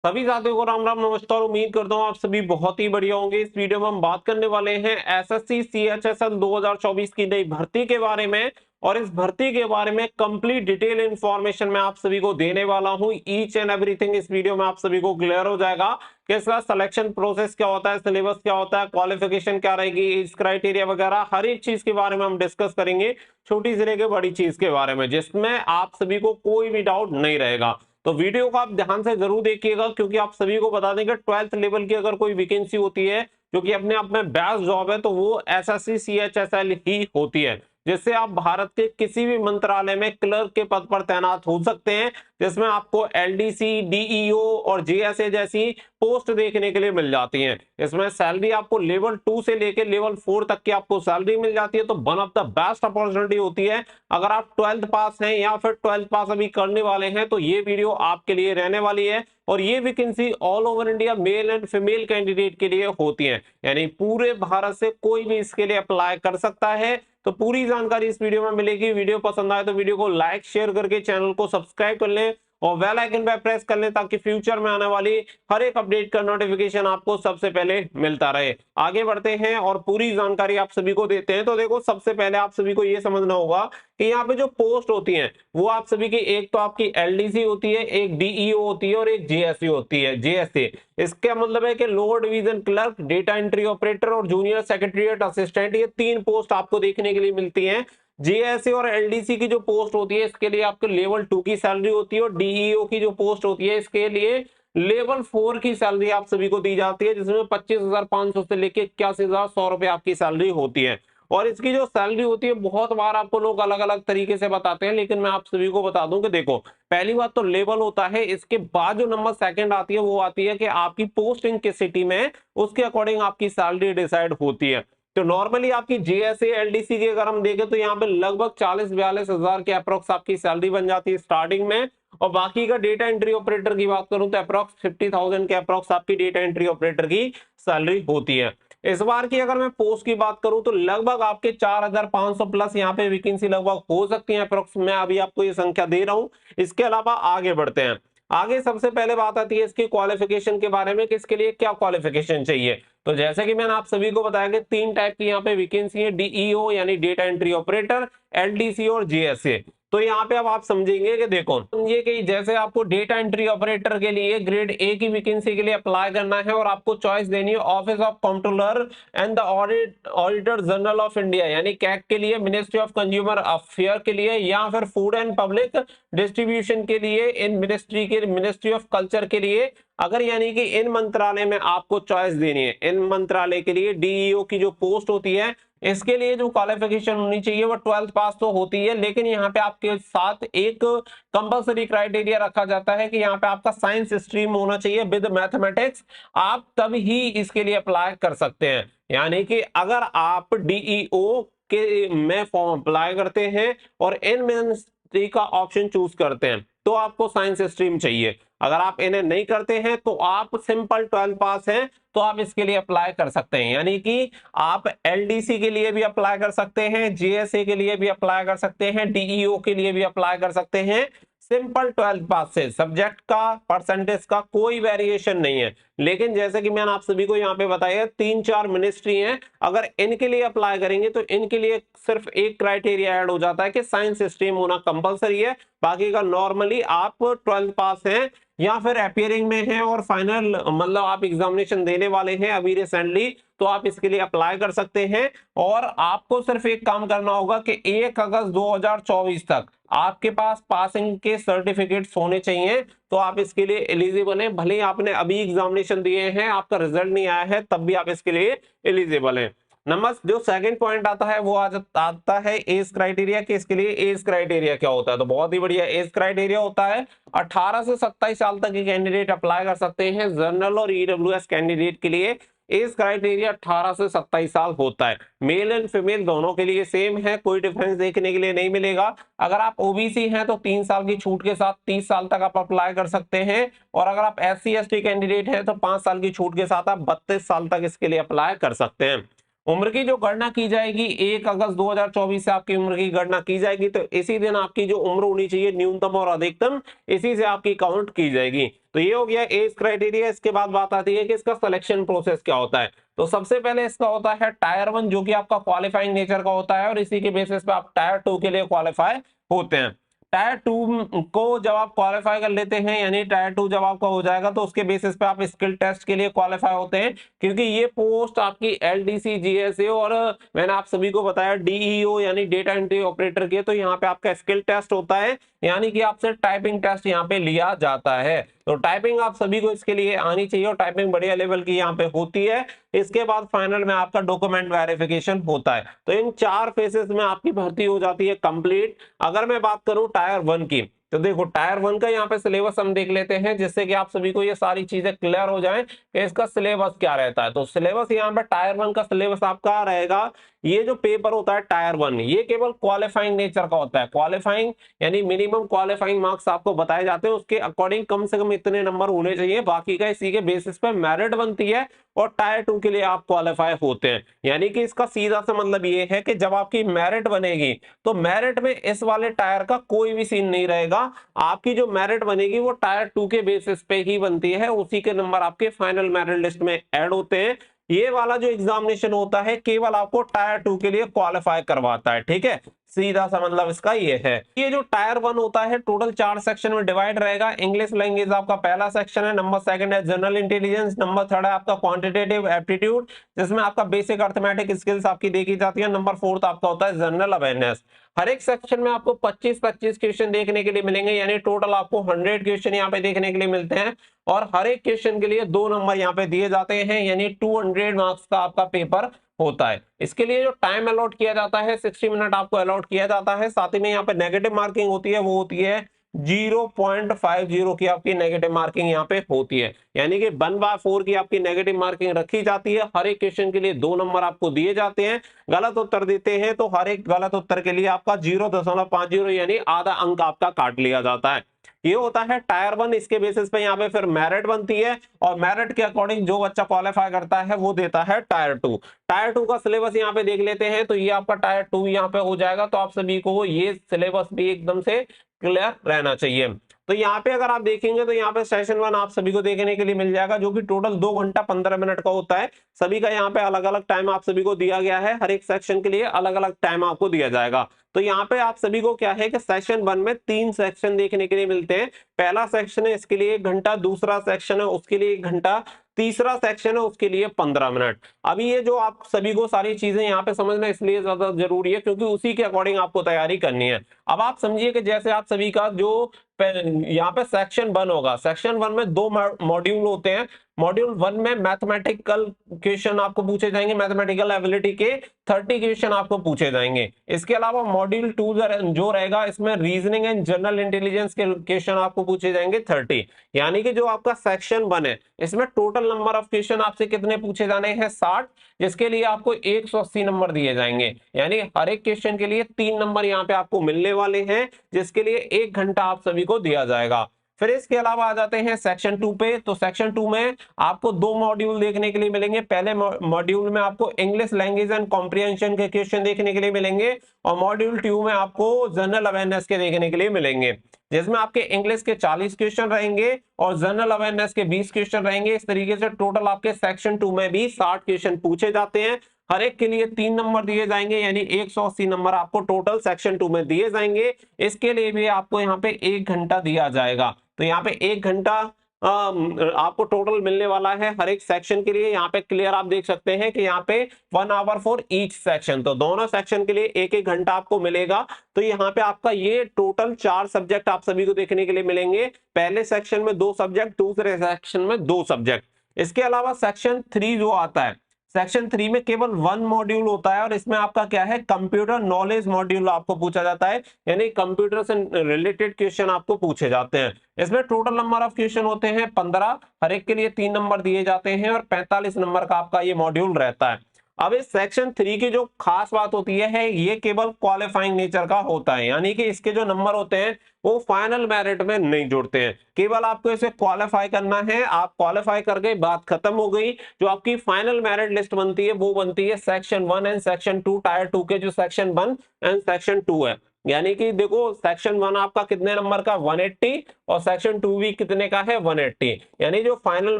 सभी साथियों को राम राम नमस्कार। उम्मीद करता हूँ आप सभी बहुत ही बढ़िया होंगे। इस वीडियो में हम बात करने वाले हैं एसएससी सीएचएसएल 2024 की नई भर्ती के बारे में। और इस भर्ती के बारे में कंप्लीट डिटेल इंफॉर्मेशन मैं आप सभी को देने वाला हूं। ईच एंड एवरीथिंग इस वीडियो में आप सभी को क्लियर हो जाएगा कि इसका सिलेक्शन प्रोसेस क्या होता है, सिलेबस क्या होता है, क्वालिफिकेशन क्या रहेगी, इस क्राइटेरिया वगैरह हर एक चीज के बारे में हम डिस्कस करेंगे, छोटी से लेकर बड़ी चीज के बारे में, जिसमें आप सभी को कोई भी डाउट नहीं रहेगा। तो वीडियो को आप ध्यान से जरूर देखिएगा, क्योंकि आप सभी को बता दें कि 12th लेवल की अगर कोई वैकेंसी होती है जो कि अपने आप में बेस्ट जॉब है, तो वो एसएससी सीएचएसएल ही होती है, जिससे आप भारत के किसी भी मंत्रालय में क्लर्क के पद पर तैनात हो सकते हैं, जिसमें आपको एलडीसी, डीईओ और जीएसए जैसी पोस्ट देखने के लिए मिल जाती हैं। इसमें सैलरी आपको लेवल 2 से लेकर लेवल 4 तक की आपको सैलरी मिल जाती है। तो one of the best opportunity होती है। अगर आप 12th पास हैं या फिर 12th पास अभी करने वाले हैं, तो ये वीडियो आपके लिए रहने वाली है। और ये vacancy all over India male and female candidate के लिए होती है, यानी पूरे भारत से कोई भी इसके लिए अप्लाई कर सकता है। तो पूरी जानकारी इस वीडियो में मिलेगी। वीडियो पसंद आए तो वीडियो को लाइक शेयर करके चैनल को सब्सक्राइब कर लें और बेल आइकन पे प्रेस कर लें, ताकि फ्यूचर में आने वाली हर एक अपडेट का नोटिफिकेशन आपको सबसे पहले मिलता रहे। आगे बढ़ते हैं और पूरी जानकारी आप सभी को देते हैं। तो देखो, सबसे पहले आप सभी को यह समझना होगा कि यहाँ पे जो पोस्ट होती हैं वो आप सभी की, एक तो आपकी एलडीसी होती है, एक डीईओ होती है और एक जेएससी होती है, जेएसए। इसका मतलब है कि lower division clerk, data entry operator और जूनियर सेक्रेटरीट असिस्टेंट, ये 3 पोस्ट आपको देखने के लिए मिलती हैं। जेएसए और एलडीसी की जो पोस्ट होती है इसके लिए आपको लेवल 2 की सैलरी होती है, और डीईओ की जो पोस्ट होती है इसके लिए लेवल 4 की सैलरी आप सभी को दी जाती है, जिसमें 25,500 से लेके 81,100 रुपए आपकी सैलरी होती है। और इसकी जो सैलरी होती है, बहुत बार आपको लोग अलग अलग तरीके से बताते हैं, लेकिन मैं आप सभी को बता दूं कि देखो, पहली बात तो लेवल होता है, इसके बाद जो नंबर सेकंड आती है वो आती है कि आपकी पोस्टिंग किस सिटी में, उसके अकॉर्डिंग आपकी सैलरी डिसाइड होती है। तो नॉर्मली आपकी जेएसए एलडीसी की अगर हम देखें तो यहाँ पे लगभग 40-42 हजार के अप्रोक्स आपकी सैलरी बन जाती है स्टार्टिंग में। और बाकी का डेटा एंट्री ऑपरेटर की बात करूं तो अप्रोक्स 50,000 के अप्रोक्स आपकी डेटा एंट्री ऑपरेटर की सैलरी होती है। इस बार की अगर मैं पोस्ट की बात करूं तो लगभग आपके 4,500 प्लस यहाँ पे वैकेंसी लगभग हो सकती है अप्रोक्स। मैं अभी आपको ये संख्या दे रहा हूं। इसके अलावा आगे बढ़ते हैं। आगे सबसे पहले बात आती है इसकी क्वालिफिकेशन के बारे में कि इसके लिए क्या क्वालिफिकेशन चाहिए। तो जैसे कि मैंने आप सभी को बताया कि 3 टाइप की यहाँ पे वैकेंसी है, डीईओ यानी डेटा एंट्री ऑपरेटर, एलडीसी और जीएसए। तो यहाँ पे अब आप समझेंगे कि देखो, समझिए कि जैसे आपको डेटा एंट्री ऑपरेटर के लिए ग्रेड ए की वैकेंसी के लिए अप्लाई करना है, और आपको चॉइस देनी है office of controller and the auditor general of India यानी कैग के लिए, मिनिस्ट्री ऑफ कंज्यूमर अफेयर के लिए, या फिर फूड एंड पब्लिक डिस्ट्रीब्यूशन के लिए, इन मिनिस्ट्री ऑफ कल्चर के लिए। अगर यानी कि इन मंत्रालय में आपको चॉइस देनी है, इन मंत्रालय के लिए डीईओ की जो पोस्ट होती है इसके लिए जो क्वालिफिकेशन होनी चाहिए वो 12th पास तो होती है, लेकिन यहाँ पे आपके साथ एक कंपलसरी क्राइटेरिया रखा जाता है कि यहाँ पे आपका साइंस स्ट्रीम होना चाहिए विद मैथमेटिक्स। आप तब ही इसके लिए अप्लाई कर सकते हैं। यानी कि अगर आप डीईओ के में फॉर्म अप्लाई करते हैं और इन मिनिस्ट्री का ऑप्शन चूज करते हैं, तो आपको साइंस स्ट्रीम चाहिए। अगर आप इन्हें नहीं करते हैं तो आप सिंपल 12th पास हैं, तो आप इसके लिए अप्लाई कर सकते हैं। यानी कि आप एलडीसी के लिए भी अप्लाई कर सकते हैं, जीएसए के लिए भी अप्लाई कर सकते हैं, डीईओ के लिए भी अप्लाई कर सकते हैं। सिंपल 12th पास से सब्जेक्ट का, परसेंटेज का कोई वेरिएशन नहीं है। लेकिन जैसे कि मैंने आप सभी को यहाँ पे बताया 3-4 मिनिस्ट्री हैं, अगर इनके लिए अप्लाई करेंगे तो इनके लिए सिर्फ एक क्राइटेरिया ऐड हो जाता है कि साइंस स्ट्रीम होना कंपलसरी है। बाकी का नॉर्मली आप 12th पास हैं या फिर अपियरिंग में हैं और फाइनल मतलब आप एग्जामिनेशन देने वाले हैं अभी रिसेंटली, तो आप इसके लिए अप्लाई कर सकते हैं। और आपको सिर्फ एक काम करना होगा कि 1 अगस्त 2024 तक आपके पास पासिंग के सर्टिफिकेट्स होने चाहिए, तो आप इसके लिए एलिजिबल हैं। भले ही आपने अभी एग्जामिनेशन दिए हैं, आपका रिजल्ट नहीं आया है, तब भी आप इसके लिए एलिजिबल हैं। नंबर जो सेकंड पॉइंट आता है वो आता है एज क्राइटेरिया कि इसके लिए एज क्राइटेरिया क्या होता है। तो बहुत ही बढ़िया एज क्राइटेरिया होता है, 18 से 27 साल तक के कैंडिडेट अप्लाई कर सकते हैं। जनरल और ईडब्ल्यूएस कैंडिडेट के लिए एज क्राइटेरिया 18 से 27 साल होता है। मेल एंड फीमेल दोनों के लिए सेम है, कोई डिफरेंस देखने के लिए नहीं मिलेगा। अगर आप ओबीसी हैं तो 3 साल की छूट के साथ 30 साल तक आप अप्लाई कर सकते हैं, और अगर आप एससी एसटी कैंडिडेट हैं तो 5 साल की छूट के साथ आप 32 साल तक इसके लिए अप्लाई कर सकते हैं। उम्र की जो गणना की जाएगी 1 अगस्त 2024 से आपकी उम्र की गणना की जाएगी, तो इसी दिन आपकी जो उम्र होनी चाहिए न्यूनतम और अधिकतम, इसी से आपकी काउंट की जाएगी। तो ये हो गया एज क्राइटेरिया। इसके बाद बात आती है कि इसका सिलेक्शन प्रोसेस क्या होता है। तो सबसे पहले इसका होता है टायर 1, जो कि आपका क्वालिफाइंग नेचर का होता है, और इसी के बेसिस पे आप टायर 2 के लिए क्वालिफाई होते हैं। टायर 2 को जब आप क्वालिफाई कर लेते हैं, यानी टायर 2 जब आपका हो जाएगा, तो उसके बेसिस पे आप स्किल टेस्ट के लिए क्वालिफाई होते हैं, क्योंकि ये पोस्ट आपकी एलडीसी, जीएसए और मैंने आप सभी को बताया डीईओ यानी डेटा एंट्री ऑपरेटर के, तो यहाँ पे आपका स्किल टेस्ट होता है, यानी कि आपसे टाइपिंग टेस्ट यहाँ पे लिया जाता है। तो टाइपिंग आप सभी को इसके लिए आनी चाहिए, और टाइपिंग बढ़िया लेवल की यहाँ पे होती है। इसके बाद फाइनल में आपका डॉक्यूमेंट वेरिफिकेशन होता है। तो इन 4 फेजेस में आपकी भर्ती हो जाती है कंप्लीट। अगर मैं बात करूं टायर 1 की, तो देखो टायर 1 का यहाँ पे सिलेबस हम देख लेते हैं, जिससे कि आप सभी को ये सारी चीजें क्लियर हो जाएं कि इसका सिलेबस क्या रहता है। तो सिलेबस यहाँ पे टायर 1 का सिलेबस आपका रहेगा, ये जो पेपर होता है टायर 1, ये केवल क्वालिफाइंग नेचर का होता है। क्वालिफाइंग यानी मिनिमम क्वालिफाइंग मार्क्स आपको बताए जाते हैं, उसके अकॉर्डिंग कम से कम इतने नंबर होने चाहिए, बाकी का इसी के बेसिस पे मेरिट बनती है, और टायर 2 के लिए आप क्वालिफाई होते हैं। यानी कि इसका सीधा सा मतलब ये है कि जब आपकी मेरिट बनेगी, तो मेरिट में इस वाले टायर का कोई भी सीन नहीं रहेगा। आपकी जो मेरिट बनेगी वो टायर 2 के बेसिस पे ही बनती है, उसी के नंबर आपके फाइनल मेरिट लिस्ट में ऐड होते हैं। ये वाला जो एग्जामिनेशन होता है केवल आपको टायर 2 के लिए क्वालिफाई करवाता है, ठीक है। सीधा सा मतलब इसका ये है। ये जो टायर 1 होता है टोटल 4 सेक्शन में डिवाइड रहेगा। इंग्लिश लैंग्वेज आपका पहला सेक्शन है, नंबर 2 है जनरल इंटेलिजेंस, नंबर 3 है आपका क्वांटिटेटिव एप्टीट्यूड, जिसमें आपका बेसिक अर्थमेटिक स्किल्स आपकी देखी जाती है, नंबर 4 आपका होता है जनरल अवेयरनेस। हर एक सेक्शन में आपको 25-25 क्वेश्चन देखने के लिए मिलेंगे, यानी टोटल आपको 100 क्वेश्चन यहाँ पे देखने के लिए मिलते हैं, और हर एक क्वेश्चन के लिए 2 नंबर यहाँ पे दिए जाते हैं, यानी 200 मार्क्स का आपका पेपर होता है। इसके लिए जो टाइम अलॉट किया जाता है 60 मिनट आपको अलॉट किया जाता है। साथ ही में यहाँ पे नेगेटिव मार्किंग होती है, वो होती है 0.50 की आपकी नेगेटिव मार्किंग यहाँ पे होती है, यानी कि 1/4 की आपकी नेगेटिव मार्किंग रखी जाती है। हर एक क्वेश्चन के लिए 2 नंबर आपको दिए जाते हैं। गलत उत्तर देते हैं तो हर एक गलत उत्तर के लिए आपका 0.50 यानी आधा अंक आपका काट लिया जाता है। ये होता है टायर 1। इसके बेसिस पे यहाँ पे फिर मेरिट बनती है, और मेरिट के अकॉर्डिंग जो बच्चा क्वालिफाई करता है वो देता है टायर 2। टायर 2 का सिलेबस यहाँ पे देख लेते हैं, तो ये आपका टायर 2 यहाँ पे हो जाएगा। तो आप सभी को ये सिलेबस भी एकदम से क्लियर रहना चाहिए। तो यहाँ पे अगर आप देखेंगे, तो यहाँ पे सेशन 1 आप सभी को देखने के लिए मिल जाएगा, जो कि टोटल 2 घंटा 15 मिनट का होता है। सभी का यहाँ पे अलग अलग टाइम आप सभी को दिया गया है, हर एक सेक्शन के लिए अलग अलग टाइम आपको दिया जाएगा। तो यहाँ पे आप सभी को क्या है कि सेक्शन 1 में 3 सेक्शन देखने के लिए मिलते हैं। पहला सेक्शन है इसके लिए 1 घंटा, दूसरा सेक्शन है उसके लिए 1 घंटा, तीसरा सेक्शन है उसके लिए 15 मिनट। अभी ये जो आप सभी को सारी चीजें यहाँ पे समझना इसलिए ज्यादा जरूरी है, क्योंकि उसी के अकॉर्डिंग आपको तैयारी करनी है। अब आप समझिए कि जैसे आप सभी का जो यहाँ पे सेक्शन 1 होगा, सेक्शन 1 में 2 मॉड्यूल होते हैं। मॉड्यूल 1 में मैथमेटिकल क्वेश्चन आपको पूछे जाएंगे, मैथमेटिकल एबिलिटी के 30 क्वेश्चन आपको पूछे जाएंगे। इसके अलावा मॉड्यूल 2 जो रहेगा, इसमें रीजनिंग एंड जनरल इंटेलिजेंस के क्वेश्चन आपको पूछे जाएंगे 30। यानी कि जो आपका सेक्शन 1 है, इसमें टोटल नंबर ऑफ क्वेश्चन आपसे कितने पूछे जाने हैं 60, जिसके लिए आपको 180 नंबर दिए जाएंगे। यानी हर एक क्वेश्चन के लिए 3 नंबर यहाँ पे आपको मिलने वाले हैं, जिसके लिए 1 घंटा आप सभी को दिया जाएगा। फिर इसके अलावा आ जाते हैं सेक्शन 2 पे। तो सेक्शन 2 में आपको 2 मॉड्यूल देखने के लिए मिलेंगे। पहले मॉड्यूल में आपको इंग्लिश लैंग्वेज एंड कॉम्प्रिहेंशन के क्वेश्चन देखने के लिए मिलेंगे, और मॉड्यूल 2 में आपको जनरल अवेयरनेस के देखने के लिए मिलेंगे, जिसमें आपके इंग्लिश के 40 क्वेश्चन रहेंगे और जनरल अवेयरनेस के 20 क्वेश्चन रहेंगे। इस तरीके से टोटल आपके सेक्शन 2 में भी 60 क्वेश्चन पूछे जाते हैं। हर एक के लिए 3 नंबर दिए जाएंगे, यानी 180 नंबर आपको टोटल सेक्शन 2 में दिए जाएंगे। इसके लिए भी आपको यहाँ पे 1 घंटा दिया जाएगा। तो यहाँ पे 1 घंटा आपको टोटल मिलने वाला है हर एक सेक्शन के लिए। यहाँ पे क्लियर आप देख सकते हैं कि यहाँ पे 1 आवर फॉर ईच सेक्शन, तो दोनों सेक्शन के लिए 1-1 घंटा आपको मिलेगा। तो यहाँ पे आपका ये टोटल 4 सब्जेक्ट आप सभी को देखने के लिए मिलेंगे। पहले सेक्शन में 2 सब्जेक्ट, दूसरे सेक्शन में 2 सब्जेक्ट। इसके अलावा सेक्शन 3 जो आता है, सेक्शन 3 में केवल 1 मॉड्यूल होता है, और इसमें आपका क्या है, कंप्यूटर नॉलेज मॉड्यूल आपको पूछा जाता है, यानी कंप्यूटर से रिलेटेड क्वेश्चन आपको पूछे जाते हैं। इसमें टोटल नंबर ऑफ क्वेश्चन होते हैं 15, हर एक के लिए 3 नंबर दिए जाते हैं, और 45 नंबर का आपका ये मॉड्यूल रहता है। अब इस सेक्शन 3 की जो खास बात होती है ये केवल क्वालिफाइंग नेचर का होता है, यानी कि इसके जो नंबर होते हैं वो फाइनल मेरिट में नहीं जुड़ते हैं, केवल आपको इसे क्वालिफाई करना है। आप क्वालिफाई कर गए, बात खत्म हो गई। जो आपकी फाइनल मेरिट लिस्ट बनती है वो बनती है सेक्शन 1 एंड सेक्शन 2, टायर 2 के जो सेक्शन 1 एंड सेक्शन 2 है। यानी कि देखो सेक्शन 1 आपका कितने नंबर का 180 और सेक्शन 2 भी कितने का है 180, यानी जो फाइनल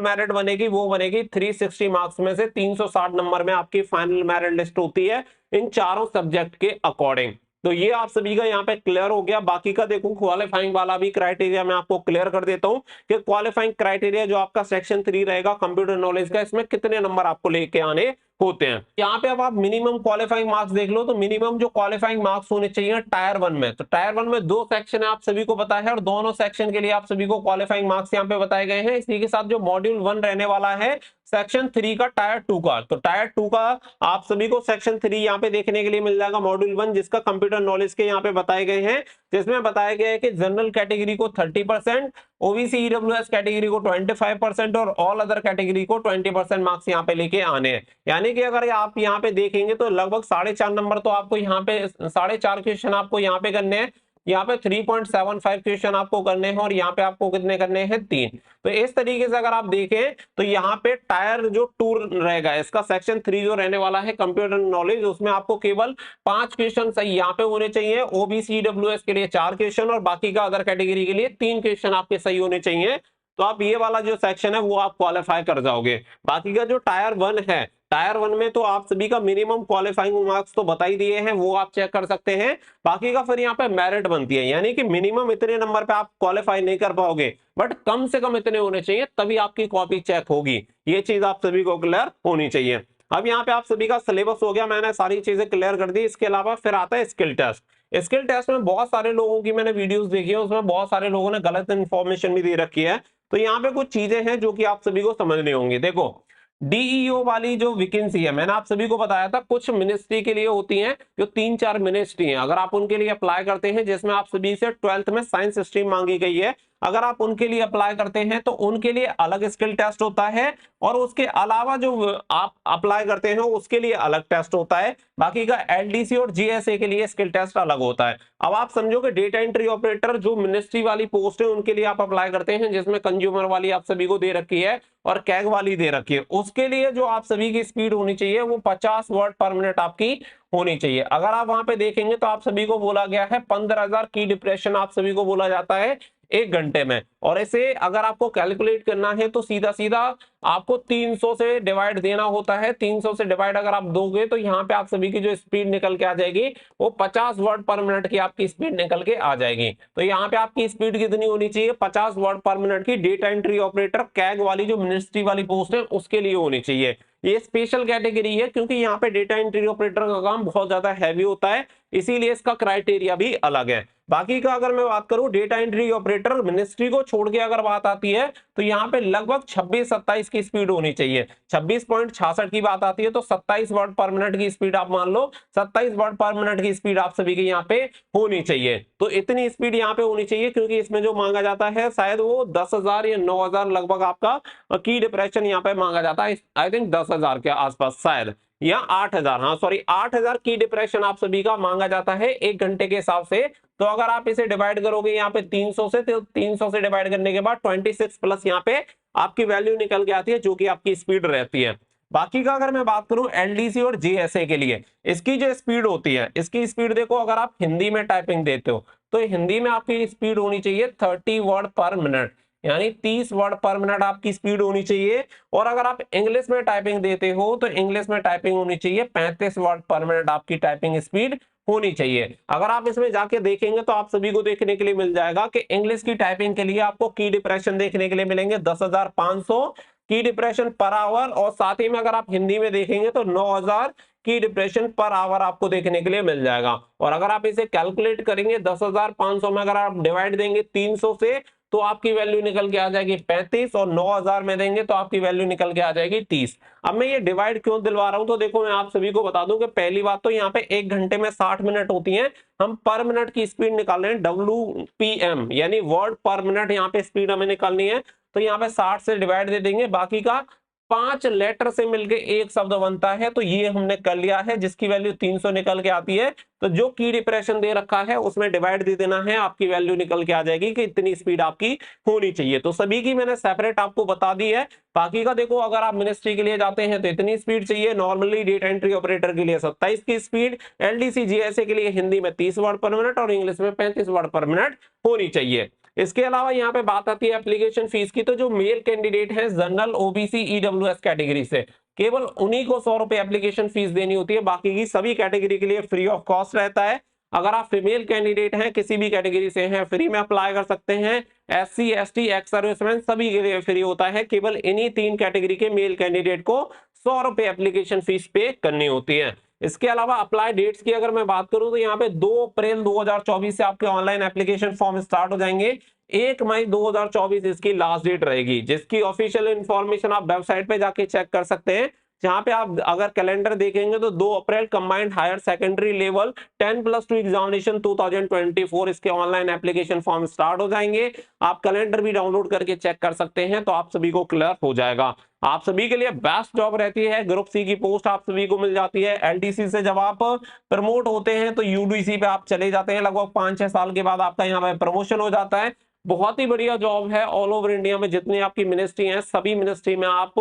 मेरिट बनेगी वो बनेगी 360 मार्क्स में से 360 नंबर में आपकी फाइनल मेरिट लिस्ट होती है इन चारों सब्जेक्ट के अकॉर्डिंग। तो ये आप सभी का यहाँ पे क्लियर हो गया। बाकी का देखो क्वालिफाइंग वाला भी क्राइटेरिया मैं आपको क्लियर कर देता हूँ कि क्वालिफाइंग क्राइटेरिया जो आपका सेक्शन 3 रहेगा कंप्यूटर नॉलेज का, इसमें कितने नंबर आपको लेके आने होते हैं। यहाँ पे अब आप मिनिमम क्वालिफाइंग मार्क्स देख लो, तो मिनिमम जो क्वालिफाइंग मार्क्स होने चाहिए टायर 1 में, तो टायर 1 में 2 सेक्शन है आप सभी को पता है, और दोनों सेक्शन के लिए आप सभी को क्वालिफाइंग मार्क्स यहाँ पे बताए गए हैं। इसी के साथ जो मॉड्यूल 1 रहने वाला है सेक्शन 3 का टायर 2 का, तो टायर 2 का आप सभी को सेक्शन 3 यहाँ पे देखने के लिए मिल जाएगा मॉड्यूल 1, जिसका कंप्यूटर नॉलेज के यहाँ पे बताए गए हैं, जिसमें बताया गया है कि जनरल कैटेगरी को 30%, ओबीसी ईडब्ल्यूएस कैटेगरी को 25% और ऑल अदर कैटेगरी को 20% मार्क्स यहाँ पे लेके आने हैं। यानी कि अगर आप यहाँ पे देखेंगे तो लगभग 4.5 नंबर तो आपको यहाँ पे 4.5 क्वेश्चन आपको यहाँ पे करने हैं, यहाँ पे 3.75 क्वेश्चन आपको करने हैं, और यहाँ पे आपको कितने करने हैं 3। तो इस तरीके से अगर आप देखें तो यहाँ पे टायर जो 2 रहेगा, इसका सेक्शन 3 जो रहने वाला है कंप्यूटर नॉलेज, उसमें आपको केवल 5 क्वेश्चन सही यहाँ पे होने चाहिए। ओबीसी डब्ल्यूएस के लिए 4 क्वेश्चन और बाकी का अदर कैटेगरी के लिए 3 क्वेश्चन आपके सही होने चाहिए, तो आप ये वाला जो सेक्शन है वो आप क्वालिफाई कर जाओगे। बाकी का जो टायर 1 है, टायर 1 में तो आप सभी का मिनिमम क्वालिफाइंग मार्क्स तो बता ही दिए हैं, वो आप चेक कर सकते हैं। बाकी का फिर यहाँ पे मेरिट बनती है, यानी कि मिनिमम इतने नंबर पे आप क्वालिफाई नहीं कर पाओगे, बट कम से कम इतने होने चाहिए तभी आपकी कॉपी चेक होगी। ये चीज आप सभी को क्लियर होनी चाहिए। अब यहाँ पे आप सभी का सिलेबस हो गया, मैंने सारी चीजें क्लियर कर दी। इसके अलावा फिर आता है स्किल टेस्ट। स्किल टेस्ट में बहुत सारे लोगों की मैंने वीडियोस देखी है, उसमें बहुत सारे लोगों ने गलत इंफॉर्मेशन भी दे रखी है, तो यहाँ पे कुछ चीजें हैं जो कि आप सभी को समझनी होंगी। देखो डीईओ वाली जो वैकेंसी है, मैंने आप सभी को बताया था कुछ मिनिस्ट्री के लिए होती हैं, जो 3-4 मिनिस्ट्री हैं, अगर आप उनके लिए अप्लाई करते हैं, जिसमें आप सभी से 12th में साइंस स्ट्रीम मांगी गई है, अगर आप उनके लिए अप्लाई करते हैं तो उनके लिए अलग स्किल टेस्ट होता है, और उसके अलावा जो आप अप्लाई करते हैं उसके लिए अलग टेस्ट होता है। बाकी का एलडीसी और जीएसए के लिए स्किल टेस्ट अलग होता है। अब आप समझो कि डेटा एंट्री ऑपरेटर जो मिनिस्ट्री वाली पोस्ट है उनके लिए आप अप्लाई करते हैं, जिसमें कंज्यूमर वाली आप सभी को दे रखी है और कैग वाली दे रखी है, उसके लिए जो आप सभी की स्पीड होनी चाहिए वो 50 वर्ड पर मिनट आपकी होनी चाहिए। अगर आप वहां पे देखेंगे तो आप सभी को बोला गया है 15,000 की डिप्रेशन आप सभी को बोला जाता है 1 घंटे में, और इसे अगर आपको कैलकुलेट करना है तो सीधा सीधा आपको 300 से डिवाइड देना होता है। 300 से डिवाइड अगर आप दोगे तो यहाँ पे आप सभी की जो स्पीड निकल के आ जाएगी वो 50 वर्ड पर मिनट की आपकी स्पीड निकल के आ जाएगी। तो यहाँ पे आपकी स्पीड कितनी होनी चाहिए 50 वर्ड पर मिनट की, डेटा एंट्री ऑपरेटर कैग वाली जो मिनिस्ट्री वाली पोस्ट है उसके लिए होनी चाहिए। ये स्पेशल कैटेगरी है क्योंकि यहाँ पे डेटा एंट्री ऑपरेटर का काम बहुत ज्यादा हैवी होता है, इसीलिए इसका क्राइटेरिया भी अलग है। बाकी का अगर मैं बात करूं डेटा एंट्री ऑपरेटर मिनिस्ट्री को छोड़ के अगर बात आती है तो यहाँ पे लगभग 26-27 की स्पीड होनी चाहिए। 26.66 की बात आती है तो 27 वर्ड पर मिनट की स्पीड आप मान लो, 27 वर्ड पर मिनट की स्पीड आप सभी की यहाँ पे होनी चाहिए। तो इतनी स्पीड यहाँ पे होनी चाहिए क्योंकि इसमें जो मांगा जाता है शायद वो 10,000 या 9,000 लगभग आपका की डिप्रेशन यहाँ पे मांगा जाता है, आई थिंक 10,000 के आसपास शायद, या 8,000, हाँ सॉरी 8,000 की डिप्रेशन आप सभी का मांगा जाता है 1 घंटे के हिसाब से। तो अगर आप इसे डिवाइड करोगे यहाँ पे 300 से, तो 300 से डिवाइड करने के बाद 26 प्लस यहाँ पे आपकी वैल्यू निकल के आती है जो कि आपकी स्पीड रहती है। बाकी का अगर मैं बात करूं एलडीसी और जीएसए के लिए, इसकी जो स्पीड होती है, इसकी स्पीड देखो अगर आप हिंदी में टाइपिंग देते हो तो हिंदी में आपकी स्पीड होनी चाहिए 30 वर्ड पर मिनट, यानी 30 वर्ड पर मिनट आपकी स्पीड होनी चाहिए। और अगर आप इंग्लिश में टाइपिंग देते हो तो इंग्लिश में टाइपिंग होनी चाहिए 35 वर्ड पर मिनट आपकी टाइपिंग स्पीड होनी चाहिए। अगर आप इसमें जाके देखेंगे तो आप सभी को देखने के लिए मिल जाएगा कि इंग्लिश की टाइपिंग के लिए आपको की डिप्रेशन देखने के लिए मिलेंगे 10,500 की डिप्रेशन पर आवर, और साथ ही में अगर आप हिंदी में देखेंगे तो 9,000 की डिप्रेशन पर आवर आपको देखने के लिए मिल जाएगा। और अगर आप इसे कैलकुलेट करेंगे 10,500 में अगर आप डिवाइड देंगे 300 से तो आपकी वैल्यू निकल के आ जाएगी 35, और 9,000 में देंगे तो आपकी वैल्यू निकल के आ जाएगी 30। अब मैं ये डिवाइड क्यों दिलवा रहा हूं, तो देखो मैं आप सभी को बता दूं कि पहली बात तो यहाँ पे 1 घंटे में 60 मिनट होती हैं, हम पर मिनट की स्पीड निकाल रहे हैं WPM, यानी वर्ड पर मिनट यहाँ पे स्पीड हमें निकालनी है, तो यहाँ पे 60 से डिवाइड दे देंगे, बाकी का 5 लेटर से मिलके एक शब्द बनता है, तो ये हमने कर लिया है, जिसकी वैल्यू 300 निकल के आती है। तो जो की डिप्रेशन दे रखा है उसमें डिवाइड दे देना है, आपकी वैल्यू निकल के आ जाएगी कि इतनी स्पीड आपकी होनी चाहिए। तो सभी की मैंने सेपरेट आपको बता दी है। बाकी का देखो, अगर आप मिनिस्ट्री के लिए जाते हैं तो इतनी स्पीड चाहिए, नॉर्मली डेटा एंट्री ऑपरेटर के लिए 27 की स्पीड, एलडीसी जीएसए के लिए हिंदी में 30 वर्ड पर मिनट और इंग्लिश में 35 वर्ड पर मिनट होनी चाहिए। इसके अलावा यहाँ पे बात आती है एप्लीकेशन फीस की, तो जो मेल कैंडिडेट है जनरल, ओबीसी, ईडब्ल्यूएस कैटेगरी से, केवल उन्हीं को 100 रुपए एप्लीकेशन फीस देनी होती है, बाकी की सभी कैटेगरी के लिए फ्री ऑफ कॉस्ट रहता है। अगर आप फीमेल कैंडिडेट हैं, किसी भी कैटेगरी से हैं, फ्री में अप्लाई कर सकते हैं। एससी, एसटी, एक्स सर्विसमैन सभी के लिए फ्री होता है, केवल इन्हीं 3 कैटेगरी के मेल कैंडिडेट को 100 रुपए एप्लीकेशन फीस पे करनी होती है। इसके अलावा अप्लाई डेट्स की अगर मैं बात करूं तो यहाँ पे 2 अप्रैल 2024 से आपके ऑनलाइन एप्लीकेशन फॉर्म स्टार्ट हो जाएंगे। 1 मई 2024 इसकी लास्ट डेट रहेगी, जिसकी ऑफिशियल इंफॉर्मेशन आप वेबसाइट पे जाके चेक कर सकते हैं। जहां पे आप अगर कैलेंडर देखेंगे तो 2 April combined higher secondary level 10+2 examination 2024 इसके ऑनलाइन एप्लीकेशन फॉर्म स्टार्ट हो जाएंगे। आप कैलेंडर भी डाउनलोड करके चेक कर सकते हैं, तो आप सभी को क्लियर हो जाएगा। आप सभी के लिए बेस्ट जॉब रहती है, ग्रुप सी की पोस्ट आप सभी को मिल जाती है। एलडीसी से जब आप प्रमोट होते हैं तो यूडीसी पे आप चले जाते हैं, लगभग 5-6 साल के बाद आपका यहाँ पे प्रमोशन हो जाता है। बहुत ही बढ़िया जॉब है, ऑल ओवर इंडिया में जितनी आपकी मिनिस्ट्री है सभी मिनिस्ट्री में आप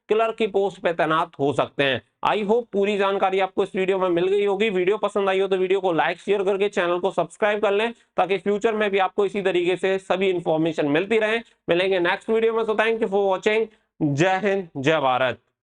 क्लर्क की पोस्ट पे तैनात हो सकते हैं। आई होप पूरी जानकारी आपको इस वीडियो में मिल गई होगी। वीडियो पसंद आई हो तो वीडियो को लाइक शेयर करके चैनल को सब्सक्राइब कर लें, ताकि फ्यूचर में भी आपको इसी तरीके से सभी इंफॉर्मेशन मिलती रहे। मिलेंगे नेक्स्ट वीडियो में, तो थैंक यू फॉर वॉचिंग। जय हिंद, जय भारत।